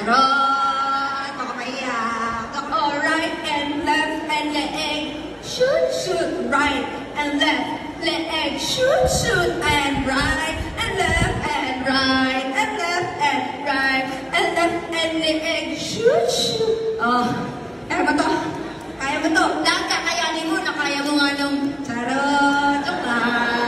Charot! Baka maiyak. Oh, right and left and the egg. Shoot, right and left. The egg. Shoot, and right and left and right and left and right and left and the egg. Shoot. Oh, kaya mo to? Kaya mo to? Lahat kakayanin mo na kaya mo nga nung charot. Joke lang.